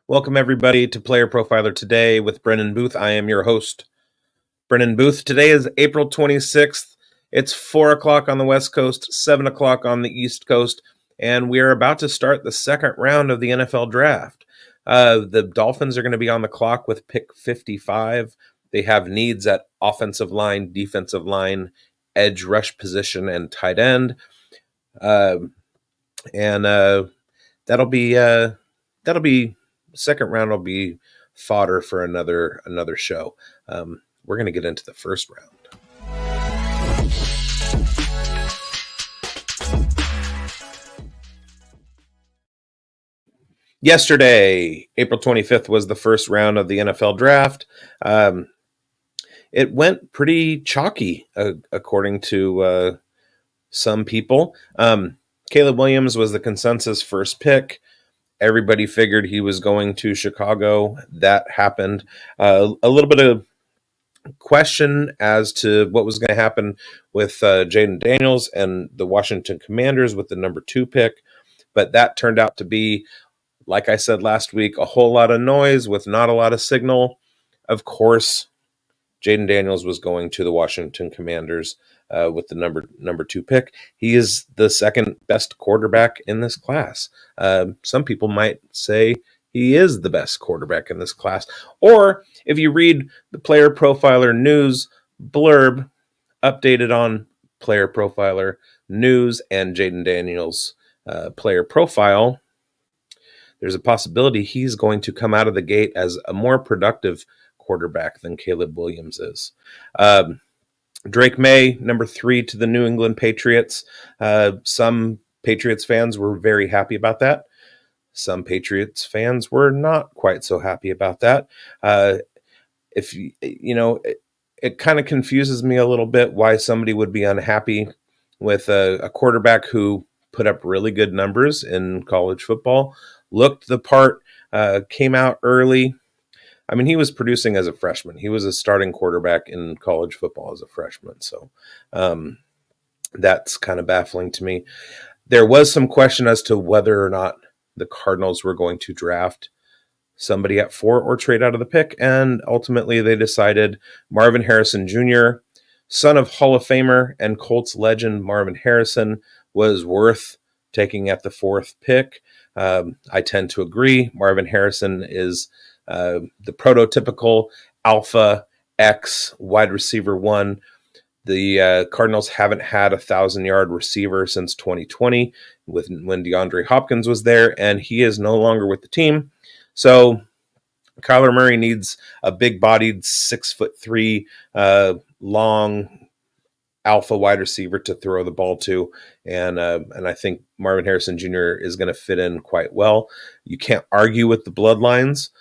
Welcome, everybody, to Player Profiler Today with Brendon Booth. I am your host, Brendon Booth. Today is April 26th. It's 4 o'clock on the West Coast, 7 o'clock on the East Coast, and we are about to start the second round of the NFL Draft. The Dolphins are going to be on the clock with pick 55. They have needs at offensive line, defensive line, edge rush position, and tight end. That'll be second round will be fodder for another show. We're going to get into the first round. Yesterday, April 25th, was the first round of the NFL Draft. It went pretty chalky, according to some people. Caleb Williams was the consensus first pick. Everybody figured he was going to Chicago. That happened. A little bit of question as to what was going to happen with Jaden Daniels and the Washington Commanders with the number 2 pick. But that turned out to be, like I said last week, a whole lot of noise with not a lot of signal. Of course, Jaden Daniels was going to the Washington Commanders with the number 2 pick. He is the second best quarterback in this class. Some people might say he is the best quarterback in this class. Or if you read the Player Profiler News blurb updated on Player Profiler News and Jaden Daniels' player profile, there's a possibility he's going to come out of the gate as a more productive quarterback than Caleb Williams is. Drake May, number 3 to the New England Patriots. Some Patriots fans were very happy about that. Some Patriots fans were not quite so happy about that. It kind of confuses me a little bit why somebody would be unhappy with a quarterback who put up really good numbers in college football, looked the part, came out early. I mean, he was producing as a freshman. He was a starting quarterback in college football as a freshman. So that's kind of baffling to me. There was some question as to whether or not the Cardinals were going to draft somebody at 4 or trade out of the pick. And ultimately they decided Marvin Harrison Jr., son of Hall of Famer and Colts legend Marvin Harrison, was worth taking at the 4th pick. I tend to agree. Marvin Harrison is the prototypical Alpha X wide receiver 1. The Cardinals haven't had a 1,000-yard receiver since 2020 when DeAndre Hopkins was there, and he is no longer with the team. So Kyler Murray needs a big-bodied, 6'3", long alpha wide receiver to throw the ball to, and I think Marvin Harrison Jr. is going to fit in quite well. You can't argue with the bloodlines.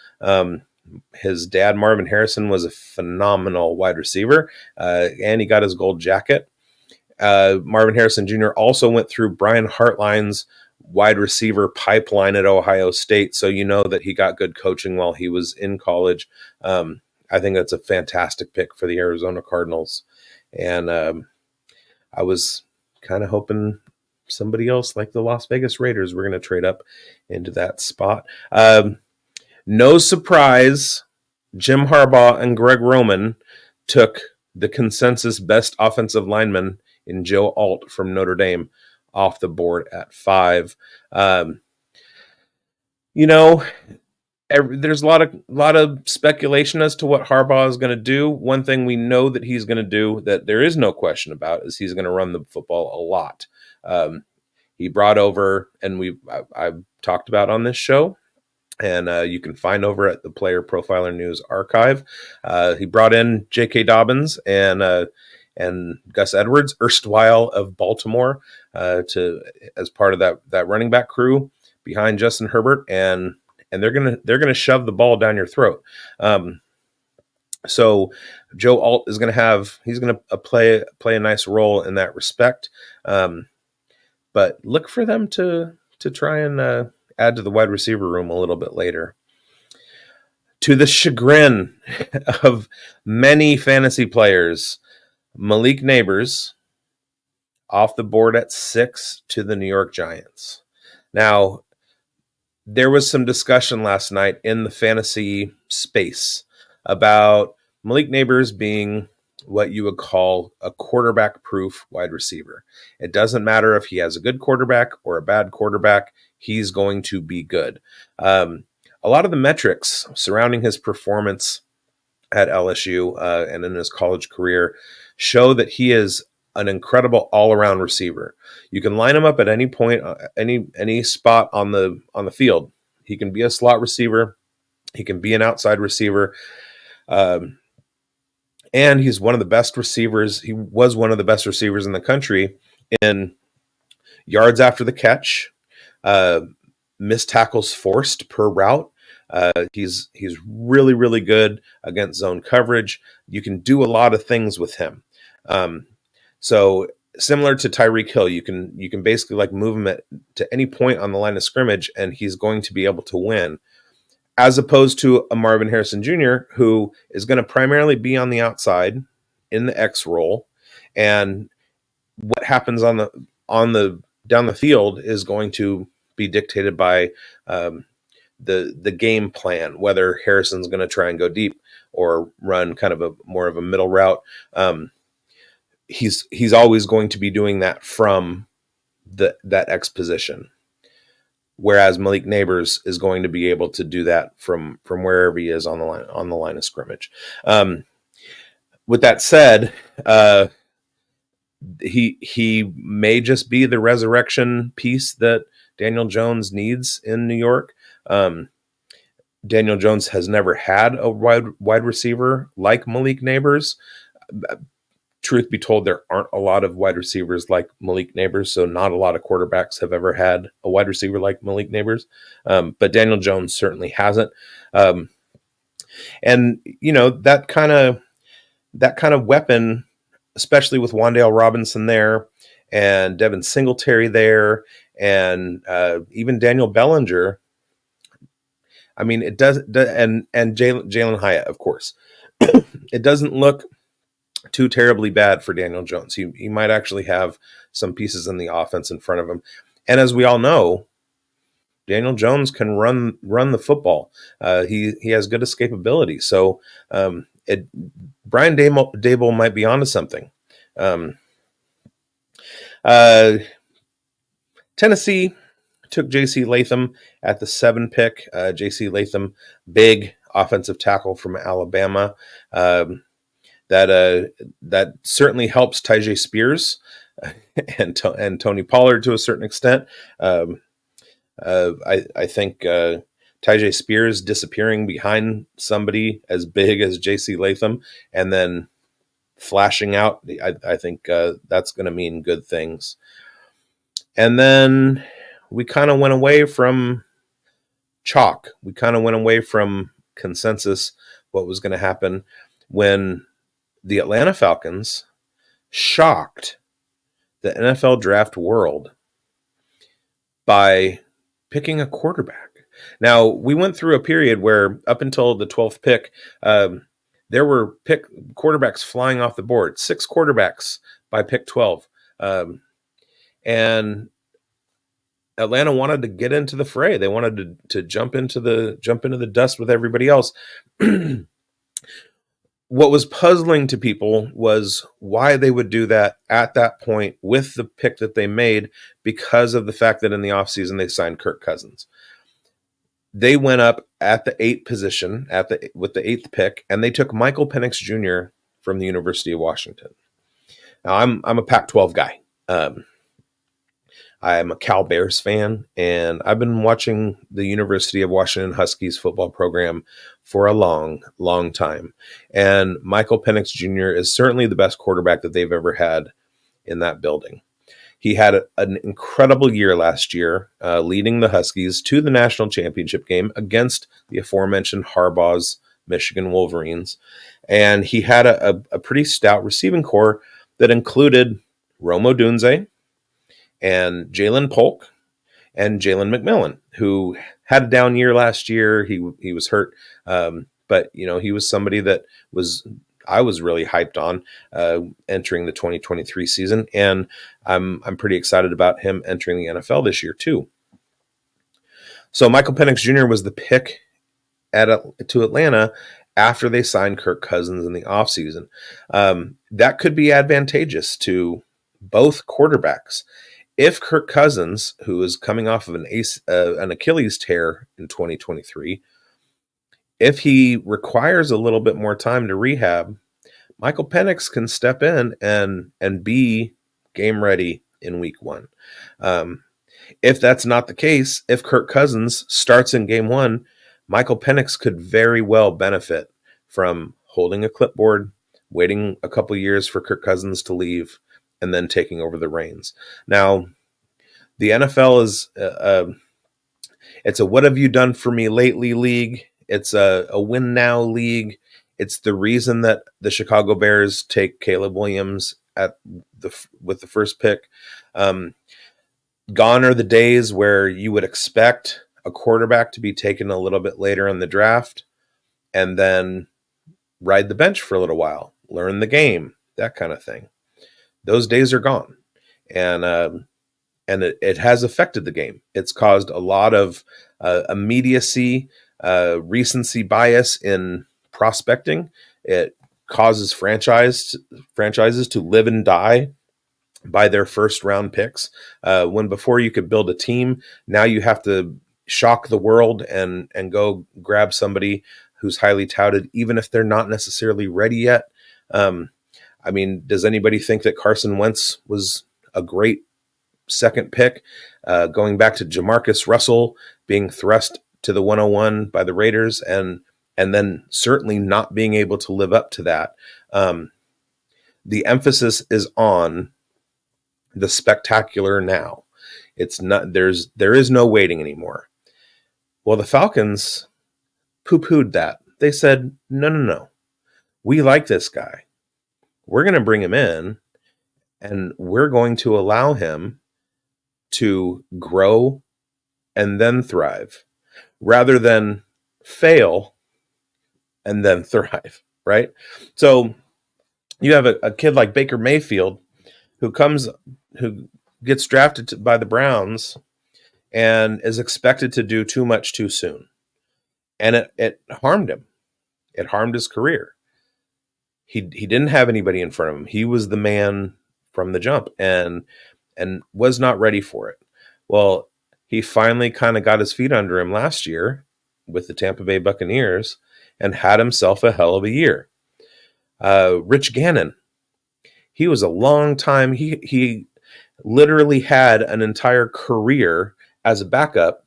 His dad, Marvin Harrison, was a phenomenal wide receiver, and he got his gold jacket. Marvin Harrison Jr. also went through Brian Hartline's wide receiver pipeline at Ohio State, so you know that he got good coaching while he was in college. I think that's a fantastic pick for the Arizona Cardinals, and I was kind of hoping somebody else like the Las Vegas Raiders were going to trade up into that spot. No surprise, Jim Harbaugh and Greg Roman took the consensus best offensive lineman in Joe Alt from Notre Dame off the board at 5. There's a lot of speculation as to what Harbaugh is going to do. One thing we know that he's going to do, that there is no question about, is he's going to run the football a lot. He brought over, and I've talked about on this show, and you can find over at the Player Profiler News archive. He brought in J.K. Dobbins and Gus Edwards, erstwhile of Baltimore, as part of that running back crew behind Justin Herbert, and they're gonna shove the ball down your throat. So Joe Alt is he's gonna play a nice role in that respect. But look for them to try and add to the wide receiver room a little bit later. To the chagrin of many fantasy players, Malik Neighbors off the board at 6 to the New York Giants. Now, there was some discussion last night in the fantasy space about Malik Neighbors being what you would call a quarterback proof wide receiver. It doesn't matter if he has a good quarterback or a bad quarterback, he's going to be good. A lot of the metrics surrounding his performance at LSU and in his college career show that he is an incredible all-around receiver. You can line him up at any point, any spot on the field. He can be a slot receiver. He can be an outside receiver. And he's one of the best receivers. He was one of the best receivers in the country in yards after the catch, missed tackles forced per route. He's really, really good against zone coverage. You can do a lot of things with him. So similar to Tyreek Hill, you can basically like move him to any point on the line of scrimmage, and he's going to be able to win. As opposed to a Marvin Harrison Jr., who is going to primarily be on the outside in the X role, and what happens on the down the field is going to be dictated by the game plan, whether Harrison's going to try and go deep or run kind of more of a middle route. He's always going to be doing that from that X position. Whereas Malik Neighbors is going to be able to do that from wherever he is on the line of scrimmage. With that said, he may just be the resurrection piece that Daniel Jones needs in New York. Daniel Jones has never had a wide receiver like Malik Neighbors. Truth be told, there aren't a lot of wide receivers like Malik Neighbors, so not a lot of quarterbacks have ever had a wide receiver like Malik Neighbors. But Daniel Jones certainly hasn't. And you know, that kind of weapon, especially with Wan'Dale Robinson there and Devin Singletary there, and even Daniel Bellinger. I mean, it does, and Jalen Hyatt, of course. It doesn't look too terribly bad for Daniel Jones. He might actually have some pieces in the offense in front of him. And as we all know, Daniel Jones can run the football. He has good escapability. So Brian Dable might be onto something. Tennessee took J.C. Latham at the 7 pick. J.C. Latham, big offensive tackle from Alabama. That certainly helps Tyjae Spears and Tony Pollard to a certain extent. I think Tyjae Spears disappearing behind somebody as big as J.C. Latham and then flashing out, I think that's going to mean good things. And then we kind of went away from chalk. We kind of went away from consensus what was going to happen when the Atlanta Falcons shocked the NFL draft world by picking a quarterback. Now, we went through a period where up until the 12th pick, there were quarterbacks flying off the board, 6 quarterbacks by pick 12. And Atlanta wanted to get into the fray. They wanted to jump into the dust with everybody else. What was puzzling to people was why they would do that at that point with the pick that they made, because of the fact that in the offseason they signed Kirk Cousins. They went up at the 8th position with the 8th pick, and they took Michael Penix Jr. from the University of Washington. Now I'm a Pac-12 guy. I'm a Cal Bears fan, and I've been watching the University of Washington Huskies football program for a long, long time. And Michael Penix Jr. is certainly the best quarterback that they've ever had in that building. He had an incredible year last year, leading the Huskies to the national championship game against the aforementioned Harbaugh's Michigan Wolverines. And he had a pretty stout receiving core that included Rome Odunze and Jalen Polk and Jalen McMillan, who had a down year last year. He was hurt, but you know, he was somebody that I was really hyped on entering the 2023 season, and I'm pretty excited about him entering the NFL this year too. So Michael Penix Jr. was the pick to Atlanta after they signed Kirk Cousins in the offseason. That could be advantageous to both quarterbacks. If Kirk Cousins, who is coming off of an Achilles tear in 2023, if he requires a little bit more time to rehab, Michael Penix can step in and be game ready in week one. If that's not the case, if Kirk Cousins starts in game one, Michael Penix could very well benefit from holding a clipboard, waiting a couple years for Kirk Cousins to leave, and then taking over the reins. Now, the NFL is it's a what have you done for me lately league. It's a win now league. It's the reason that the Chicago Bears take Caleb Williams with the first pick. Gone are the days where you would expect a quarterback to be taken a little bit later in the draft and then ride the bench for a little while, learn the game, that kind of thing. Those days are gone. And it has affected the game. It's caused a lot of immediacy, recency bias in prospecting. It causes franchises to live and die by their first round picks. When before you could build a team, now you have to shock the world and go grab somebody who's highly touted, even if they're not necessarily ready yet. I mean, does anybody think that Carson Wentz was a great second pick, going back to Jamarcus Russell being thrust to the 101 by the Raiders and then certainly not being able to live up to that? The emphasis is on the spectacular now. It's not there is no waiting anymore. Well, the Falcons poo-pooed that. They said, no. We like this guy. We're going to bring him in and we're going to allow him to grow and then thrive rather than fail and then thrive, right? So you have a kid like Baker Mayfield who gets drafted by the Browns and is expected to do too much too soon. And it harmed him. It harmed his career. He didn't have anybody in front of him. He was the man from the jump and was not ready for it. Well, he finally kind of got his feet under him last year with the Tampa Bay Buccaneers and had himself a hell of a year. Rich Gannon, he was a long time. He literally had an entire career as a backup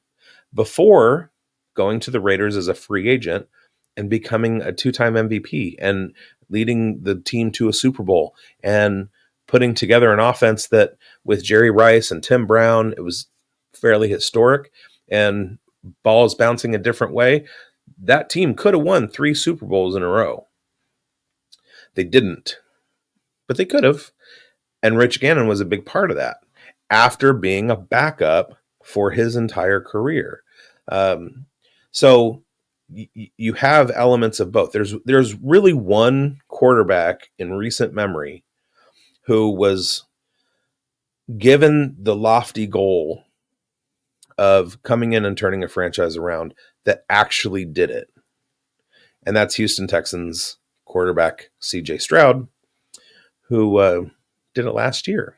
before going to the Raiders as a free agent and becoming a two-time MVP and leading the team to a Super Bowl and putting together an offense that with Jerry Rice and Tim Brown, it was fairly historic and balls bouncing a different way. That team could have won 3 Super Bowls in a row. They didn't, but they could have. And Rich Gannon was a big part of that after being a backup for his entire career. So you have elements of both. There's really one quarterback in recent memory who was given the lofty goal of coming in and turning a franchise around that actually did it. And that's Houston Texans quarterback CJ Stroud, who did it last year.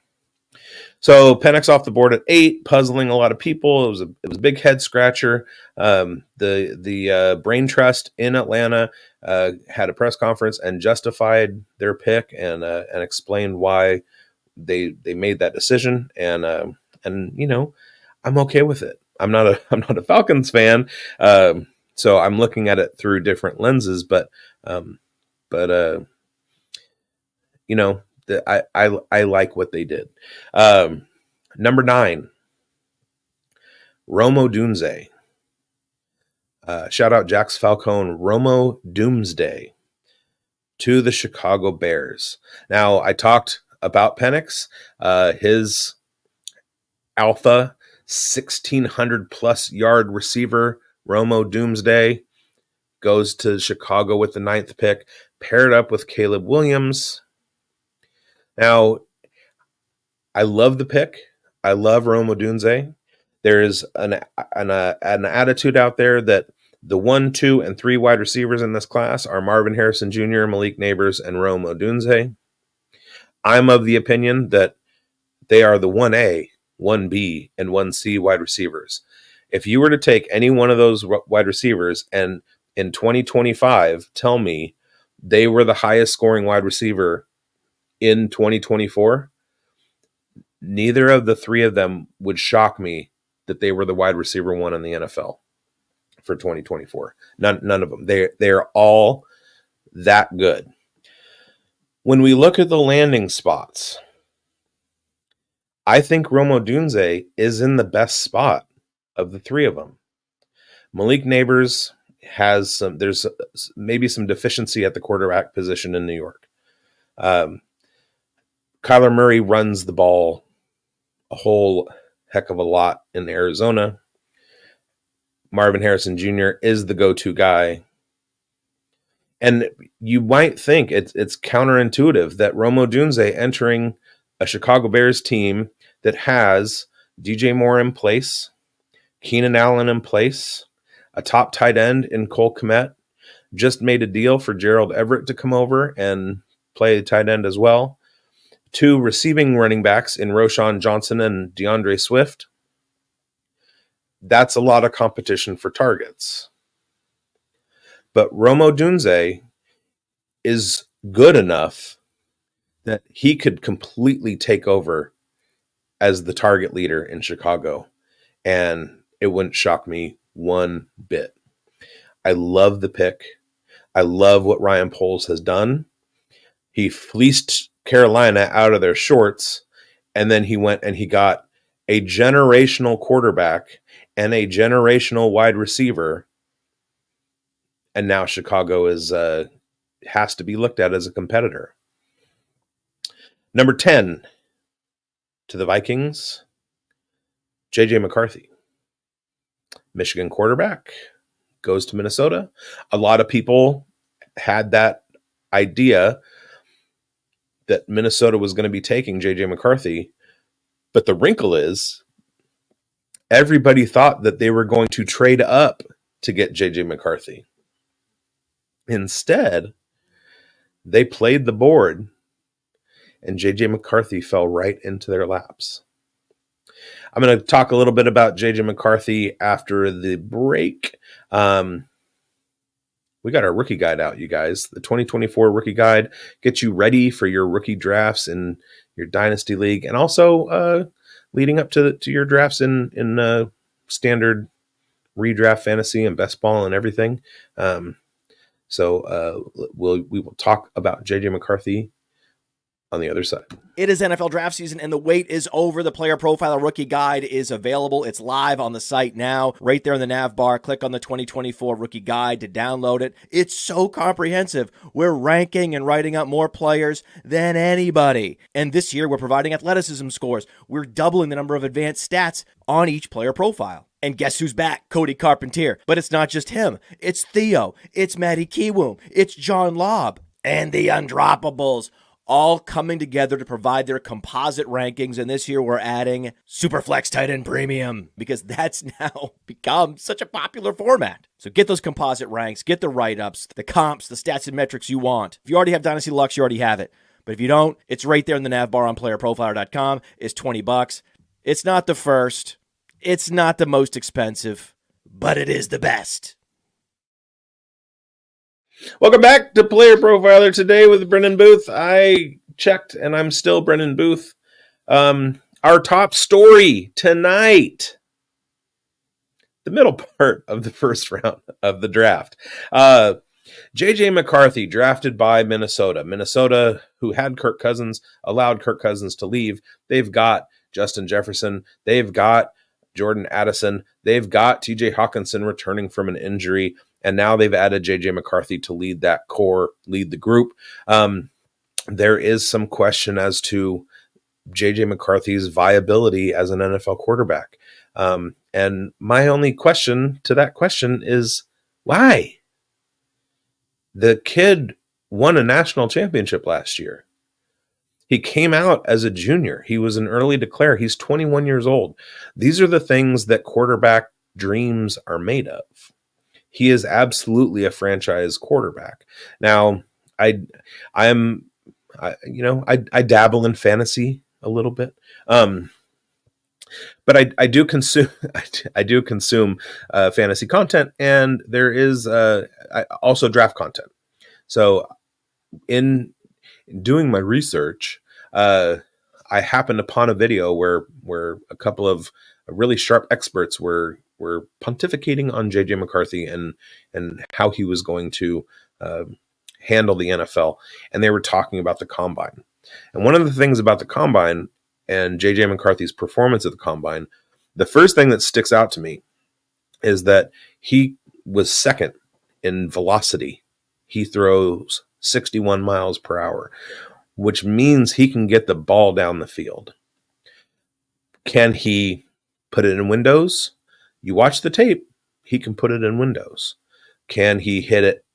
So Penix off the board at 8, puzzling a lot of people. It was a big head scratcher. The Brain Trust in Atlanta had a press conference and justified their pick and explained why they made that decision. And you know, I'm okay with it. I'm not a Falcons fan, so I'm looking at it through different lenses. But you know, I like what they did. Number 9, Romo Doomsday. Shout out Jax Falcone, Romo Doomsday to the Chicago Bears. Now, I talked about Penix, his alpha 1,600 plus yard receiver, Romo Doomsday, goes to Chicago with the 9th pick, paired up with Caleb Williams. Now, I love the pick. I love Romo Doomsday. There's an attitude out there that the 1, 2, and 3 wide receivers in this class are Marvin Harrison Jr., Malik Neighbors, and Rome Odunze. I'm of the opinion that they are the 1A, 1B, and 1C wide receivers. If you were to take any one of those wide receivers and in 2025 tell me they were the highest scoring wide receiver in 2024, neither of the three of them would shock me that they were the wide receiver 1 in the NFL for 2024. None of them. They're all that good. When we look at the landing spots, I think Rome Odunze is in the best spot of the three of them. Malik Neighbors there's maybe some deficiency at the quarterback position in New York. Kyler Murray runs the ball a whole heck of a lot in Arizona. Marvin Harrison Jr. is the go-to guy. And you might think it's counterintuitive that Rome Odunze entering a Chicago Bears team that has DJ Moore in place, Keenan Allen in place, a top tight end in Cole Kmet, just made a deal for Gerald Everett to come over and play tight end as well. 2 receiving running backs in Roschon Johnson and DeAndre Swift. That's a lot of competition for targets. But Rome Odunze is good enough that he could completely take over as the target leader in Chicago. And it wouldn't shock me one bit. I love the pick. I love what Ryan Poles has done. He fleeced Carolina out of their shorts, and then he went and he got a generational quarterback and a generational wide receiver. And now Chicago has to be looked at as a competitor. Number 10 to the Vikings, J.J. McCarthy. Michigan quarterback, goes to Minnesota. A lot of people had that idea that Minnesota was going to be taking J.J. McCarthy. But the wrinkle is everybody thought that they were going to trade up to get J.J. McCarthy. Instead, they played the board, and J.J. McCarthy fell right into their laps. I'm going to talk a little bit about J.J. McCarthy after the break. We got our rookie guide out, you guys. The 2024 rookie guide gets you ready for your rookie drafts in your dynasty league, and also leading up to your drafts in standard redraft fantasy and best ball and everything. So we will talk about J.J. McCarthy on the other side. It is NFL draft season and the wait is over. The Player Profiler Rookie Guide is available. It's live on the site now. Right there in the nav bar, click on the 2024 Rookie Guide to download it. It's so comprehensive. We're ranking and writing up more players than anybody. And this year, we're providing athleticism scores. We're doubling the number of advanced stats on each player profile. And guess who's back? Cody Carpentier. But it's not just him. It's Theo. It's Matty Kiwoom. It's John Lobb. And the Undroppables. All coming together to provide their composite rankings. And this year we're adding Superflex Tight End Premium because that's now become such a popular format. So get those composite ranks, get the write-ups, the comps, the stats and metrics you want. If you already have Dynasty Lux, you already have it. But if you don't, it's right there in the nav bar on playerprofiler.com. It's $20. It's not the first. It's not the most expensive, but it is the best. Welcome back to Player Profiler today with Brendon Booth. I checked and I'm still Brendon Booth. Our top story tonight, the middle part of the first round of the draft. J.J. McCarthy drafted by Minnesota. Minnesota, who had Kirk Cousins, allowed Kirk Cousins to leave. They've got Justin Jefferson. They've got Jordan Addison. They've got T.J. Hawkinson returning from an injury. And now they've added J.J. McCarthy to lead that core, lead the group. There is some question as to J.J. McCarthy's viability as an NFL quarterback. And my only question to that question is, why? The kid won a national championship last year. He came out as a junior. He was an early declare. He's 21 years old. These are the things that quarterback dreams are made of. He is absolutely a franchise quarterback. Now, I, I'm, I dabble in fantasy a little bit, but I do consume I do consume fantasy content, and there is also draft content. So in doing my research, uh, I happened upon a video where a couple of really sharp experts were pontificating on JJ McCarthy and how he was going to uh, handle the NFL, and they were talking about the combine. And one of the things about the combine and JJ McCarthy's performance at the combine, the first thing that sticks out to me is that he was second in velocity. He throws 61 miles per hour, which means he can get the ball down the field. Can he put it in windows? You watch the tape, he can put it in windows. Can he hit it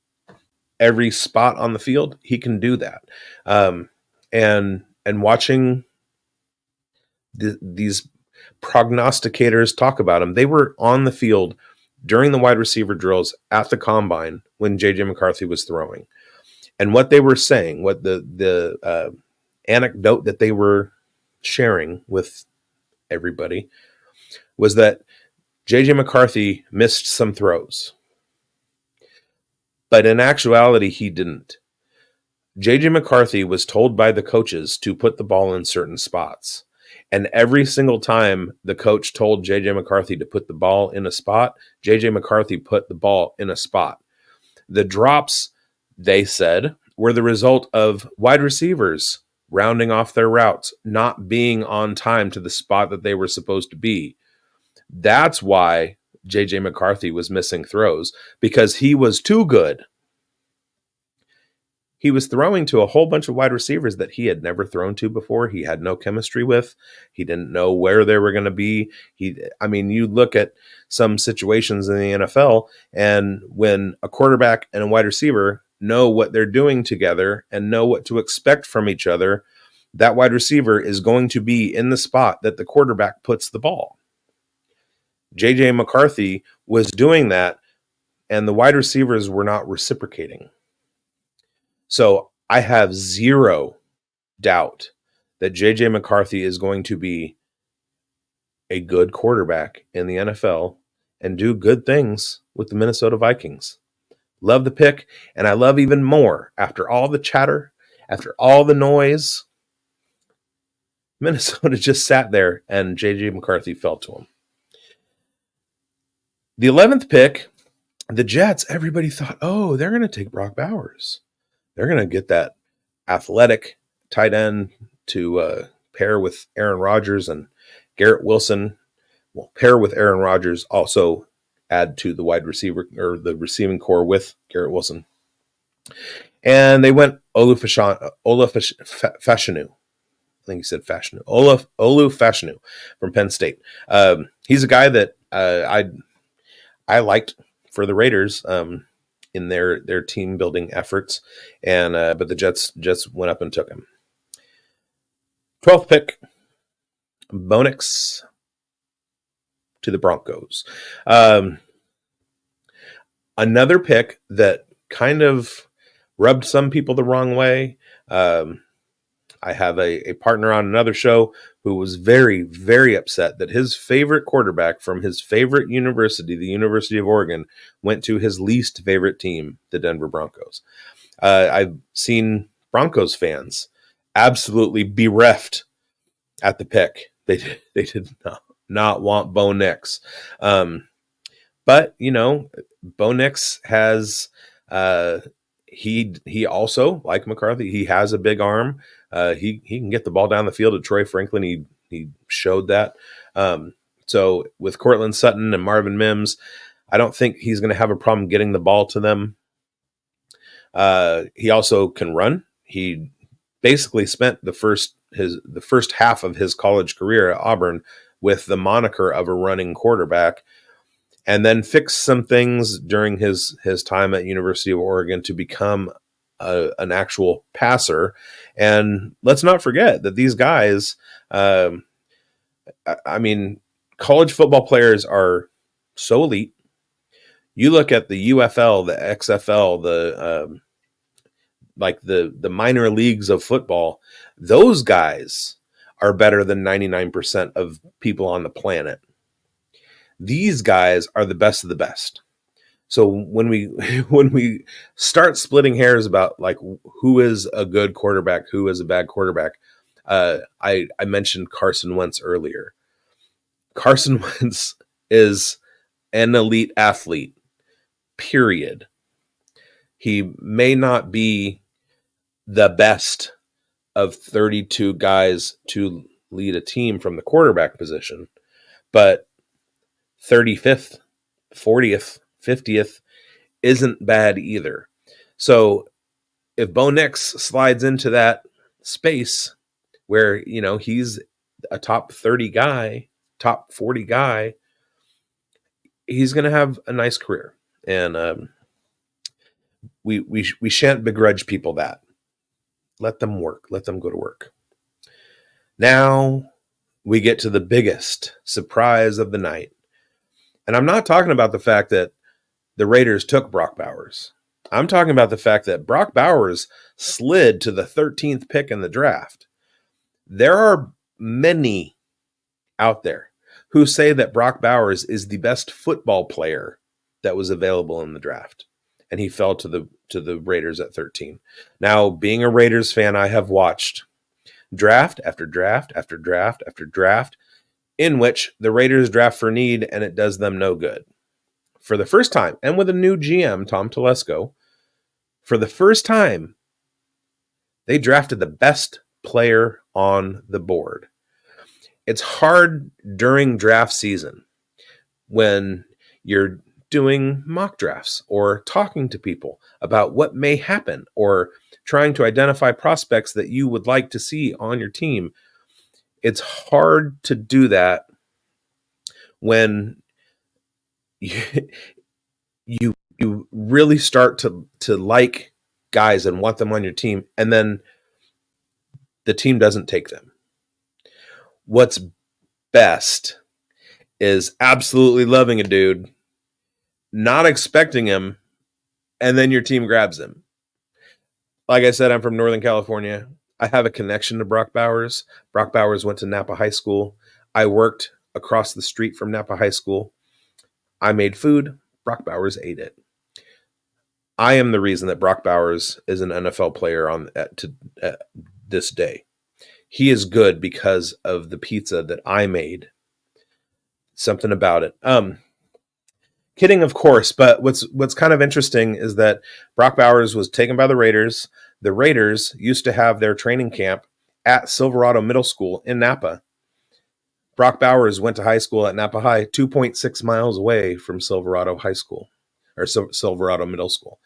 every spot on the field? He can do that. And watching these prognosticators talk about him, they were on the field during the wide receiver drills at the combine when JJ McCarthy was throwing. And what they were saying, what the anecdote that they were sharing with everybody was that JJ McCarthy missed some throws. But in actuality, he didn't. JJ McCarthy was told by the coaches to put the ball in certain spots. And every single time the coach told JJ McCarthy to put the ball in a spot, JJ McCarthy put the ball in a spot. The drops, they said, were the result of wide receivers rounding off their routes, not being on time to the spot that they were supposed to be. That's why JJ McCarthy was missing throws, because he was too good. He was throwing to a whole bunch of wide receivers that he had never thrown to before. He had no chemistry with. He didn't know where they were going to be. You look at some situations in the NFL, and when a quarterback and a wide receiver know what they're doing together and know what to expect from each other, that wide receiver is going to be in the spot that the quarterback puts the ball. JJ McCarthy was doing that, and the wide receivers were not reciprocating. So I have zero doubt that JJ McCarthy is going to be a good quarterback in the NFL and do good things with the Minnesota Vikings. Love the pick, and I love even more after all the chatter, after all the noise. Minnesota just sat there and JJ McCarthy fell to him. The 11th pick, the Jets, everybody thought, oh, they're going to take Brock Bowers. They're going to get that athletic tight end to pair with Aaron Rodgers and Garrett Wilson. Well, pair with Aaron Rodgers, also add to the wide receiver or the receiving core with Garrett Wilson. And they went Olu Fashanu. I think he said Fashanu. Olu Fashanu from Penn State. He's a guy that I liked for the Raiders in their team building efforts, and but the Jets went up and took him. 12th pick, Bo Nix to the Broncos. Another pick that kind of rubbed some people the wrong way. I have a partner on another show who was very, very upset that his favorite quarterback from his favorite university, the University of Oregon, went to his least favorite team, the Denver Broncos. I've seen Broncos fans absolutely bereft at the pick. They did not want Bo Nix. But, Bo Nix has he also, like McCarthy, he has a big arm. He can get the ball down the field to Troy Franklin. He showed that. So with Cortland Sutton and Marvin Mims, I don't think he's going to have a problem getting the ball to them. He also can run. He basically spent the first half of his college career at Auburn with the moniker of a running quarterback, and then fixed some things during his time at University of Oregon to become an actual passer. And let's not forget that these guys, I mean, college football players are so elite. You look at the UFL, the XFL, the minor leagues of football. Those guys are better than 99% of people on the planet. These guys are the best of the best. So when we when we start splitting hairs about like who is a good quarterback, who is a bad quarterback, I mentioned Carson Wentz earlier. Carson Wentz is an elite athlete. Period. He may not be the best of 32 guys to lead a team from the quarterback position, but 35th, 40th, 50th isn't bad either. So if Bo Nix slides into that space where, you know, he's a top 30 guy, top 40 guy, he's going to have a nice career. And we shan't begrudge people that. Let them work. Let them go to work. Now we get to the biggest surprise of the night. And I'm not talking about the fact that the Raiders took Brock Bowers. I'm talking about the fact that Brock Bowers slid to the 13th pick in the draft. There are many out there who say that Brock Bowers is the best football player that was available in the draft. And he fell to the Raiders at 13. Now, being a Raiders fan, I have watched draft after draft after draft after draft in which the Raiders draft for need and it does them no good. For the first time, and with a new GM, Tom Telesco, for the first time, they drafted the best player on the board. It's hard during draft season when you're doing mock drafts or talking to people about what may happen or trying to identify prospects that you would like to see on your team. It's hard to do that when you really start to like guys and want them on your team, and then the team doesn't take them. What's best is absolutely loving a dude, not expecting him, and then your team grabs him. Like I said, I'm from Northern California. I have a connection to Brock Bowers. Brock Bowers went to Napa High School. I worked across the street from Napa High School. I made food. Brock Bowers ate it. I am the reason that Brock Bowers is an NFL player at this day. He is good because of the pizza that I made. Something about it. Kidding, of course, but what's kind of interesting is that Brock Bowers was taken by the Raiders. The Raiders used to have their training camp at Silverado Middle School in Napa. Brock Bowers went to high school at Napa High, 2.6 miles away from Silverado High School, or Silverado Middle School.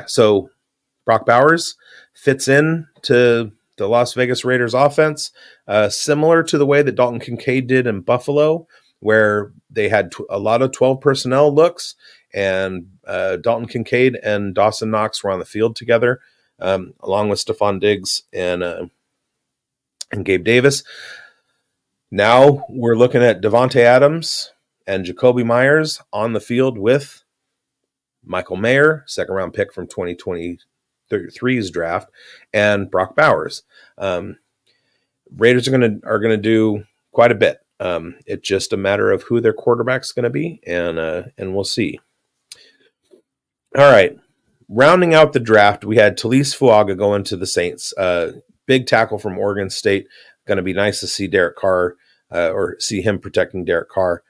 So Brock Bowers fits in to the Las Vegas Raiders offense, similar to the way that Dalton Kincaid did in Buffalo, where they had a lot of 12 personnel looks, and Dalton Kincaid and Dawson Knox were on the field together, along with Stephon Diggs and Gabe Davis. Now we're looking at Devontae Adams and Jacoby Myers on the field with Michael Mayer, second-round pick from 2023's draft, and Brock Bowers. Raiders are gonna do quite a bit. It's just a matter of who their quarterback's going to be, and we'll see. All right, rounding out the draft, we had Talise Fuaga going to the Saints. Big tackle from Oregon State. Going to be nice to see Derek Carr or see him protecting Derek Carr.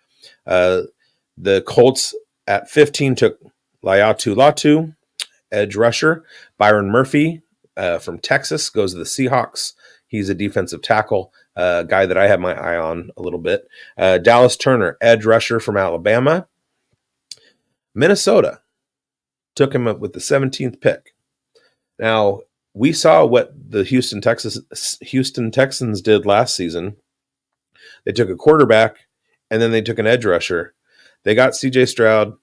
The Colts at 15 took Laiatu Latu, edge rusher. Byron Murphy from Texas goes to the Seahawks. He's a defensive tackle, guy that I have my eye on a little bit. Dallas Turner, edge rusher from Alabama. Minnesota took him up with the 17th pick. Now, we saw what the Houston Texans did last season. They took a quarterback, and then they took an edge rusher. They got C.J. Stroud,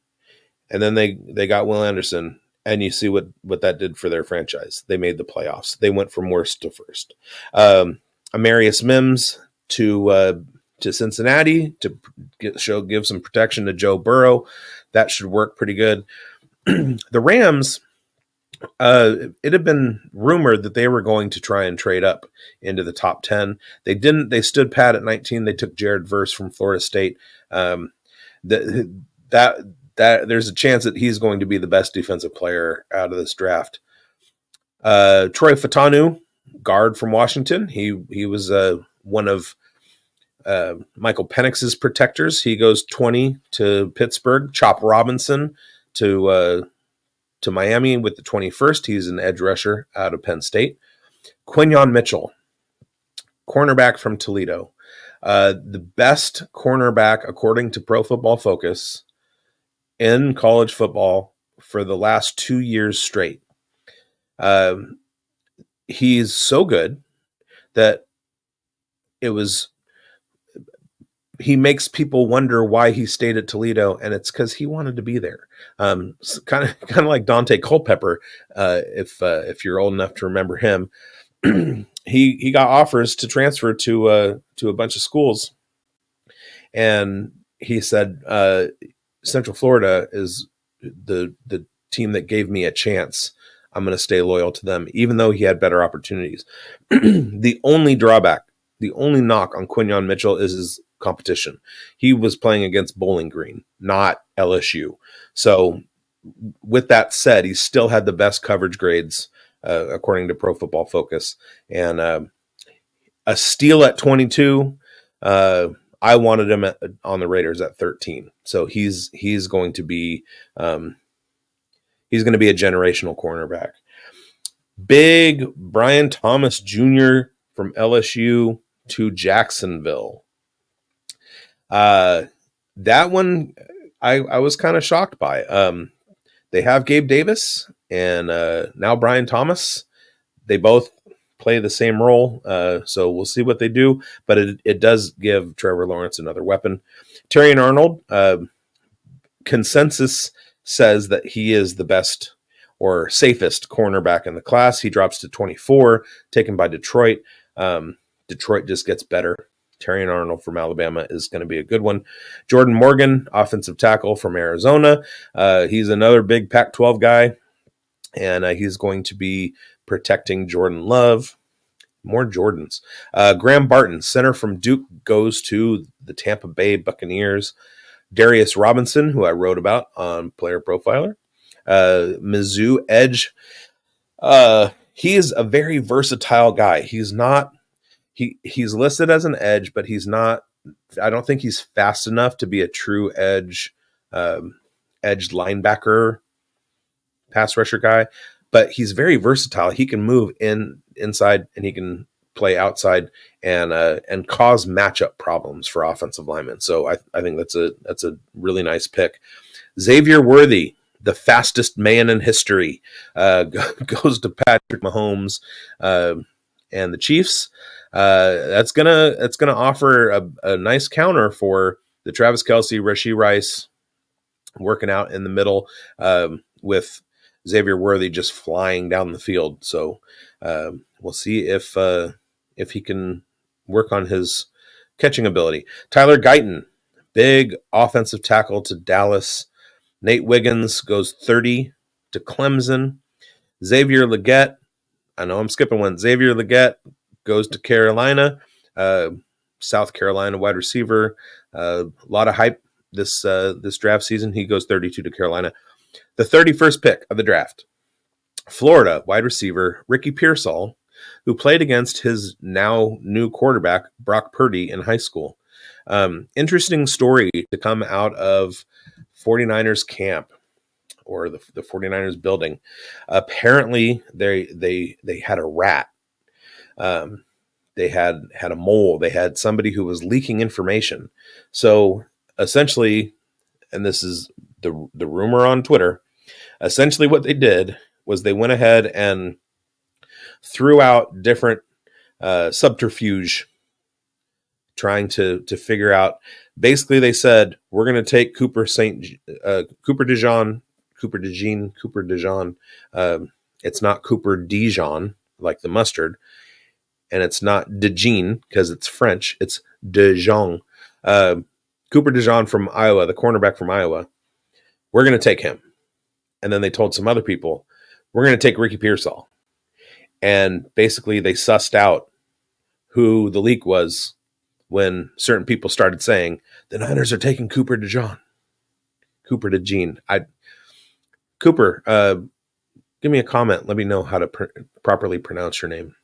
and then they got Will Anderson. and you see what that did for their franchise. They made the playoffs. They went from worst to first. Amarius Mims to Cincinnati to give some protection to Joe Burrow. That should work pretty good. The Rams, it had been rumored that they were going to try and trade up into the top 10. They didn't. They stood pat at 19. They took Jared Verse from Florida State. That there's a chance that he's going to be the best defensive player out of this draft. Troy Fatanu, guard from Washington. He was one of Michael Penix's protectors. He goes 20 to Pittsburgh. Chop Robinson to Miami with the 21st. He's an edge rusher out of Penn State. Quinyon Mitchell, cornerback from Toledo. The best cornerback, according to Pro Football Focus, in college football for the last 2 years straight. He's so good that he makes people wonder why he stayed at Toledo, and it's because he wanted to be there. Kind of like Dante Culpepper, if you're old enough to remember him. He got offers to transfer to a bunch of schools, and he said Central Florida is the team that gave me a chance. I'm going to stay loyal to them, even though he had better opportunities. The only knock on Quinyon Mitchell is his competition. He was playing against Bowling Green, not LSU. So with that said, he still had the best coverage grades, according to Pro Football Focus. And a steal at 22, I wanted him on the Raiders at 13. So he's going to be a generational cornerback. Big Brian Thomas Jr. from LSU to Jacksonville. That one I was kind of shocked by. They have Gabe Davis and now Brian Thomas. They both play the same role, so we'll see what they do. But it does give Trevor Lawrence another weapon. Terrion Arnold, consensus says that he is the best or safest cornerback in the class. He drops to 24, taken by Detroit. Detroit just gets better. Terrion Arnold from Alabama is going to be a good one. Jordan Morgan, offensive tackle from Arizona. He's another big Pac-12 guy, and he's going to be protecting Jordan Love. More Jordans. Graham Barton, center from Duke, goes to the Tampa Bay Buccaneers. Darius Robinson, who I wrote about on Player Profiler. Mizzou edge. He is a very versatile guy. He's listed as an edge, but he's not. I don't think he's fast enough to be a true edge linebacker, pass rusher guy. But he's very versatile. He can move inside and he can play outside and cause matchup problems for offensive linemen. So I think that's a really nice pick. Xavier Worthy, the fastest man in history, goes to Patrick Mahomes and the Chiefs. That's gonna offer a nice counter for the Travis Kelce, Rashee Rice working out in the middle, with Xavier Worthy just flying down the field. So we'll see if he can work on his catching ability. Tyler Guyton, big offensive tackle to Dallas. Nate Wiggins goes 30 to Clemson. Xavier Legette, I know I'm skipping one. Xavier Legette goes to Carolina. South Carolina wide receiver. A lot of hype this draft season. He goes 32 to Carolina. The 31st pick of the draft, Florida wide receiver Ricky Pearsall, who played against his now new quarterback, Brock Purdy, in high school. Interesting story to come out of 49ers camp, or the 49ers building. Apparently, they had a rat. They had a mole. They had somebody who was leaking information. So essentially, and this is the rumor on Twitter, essentially what they did was they went ahead and threw out different subterfuge trying to figure out. Basically, they said, we're going to take Cooper DeJean Cooper DeJean, Cooper DeJean. It's not Cooper Dijon, like the mustard. And it's not DeJean because it's French. It's DeJong. Cooper DeJean from Iowa, the cornerback from Iowa. We're going to take him. And then they told some other people, we're going to take Ricky Pearsall. And basically they sussed out who the leak was when certain people started saying, the Niners are taking Cooper DeJean. Cooper DeJean. Cooper, give me a comment. Let me know how to properly pronounce your name.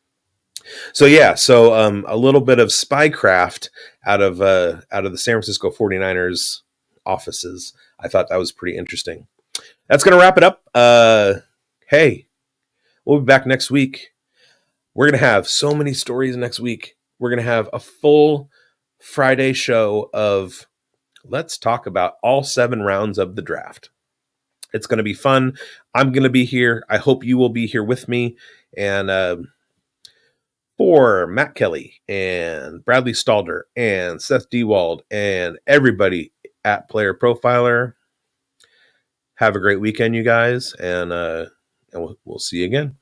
So yeah, a little bit of spycraft out of the San Francisco 49ers offices. I thought that was pretty interesting. That's going to wrap it up. Hey, we'll be back next week. We're going to have so many stories next week. We're going to have a full Friday show of let's talk about all 7 rounds of the draft. It's going to be fun. I'm going to be here. I hope you will be here with me. And for Matt Kelly and Bradley Stalder and Seth Dewald and everybody at Player Profiler, have a great weekend, you guys, and we'll see you again.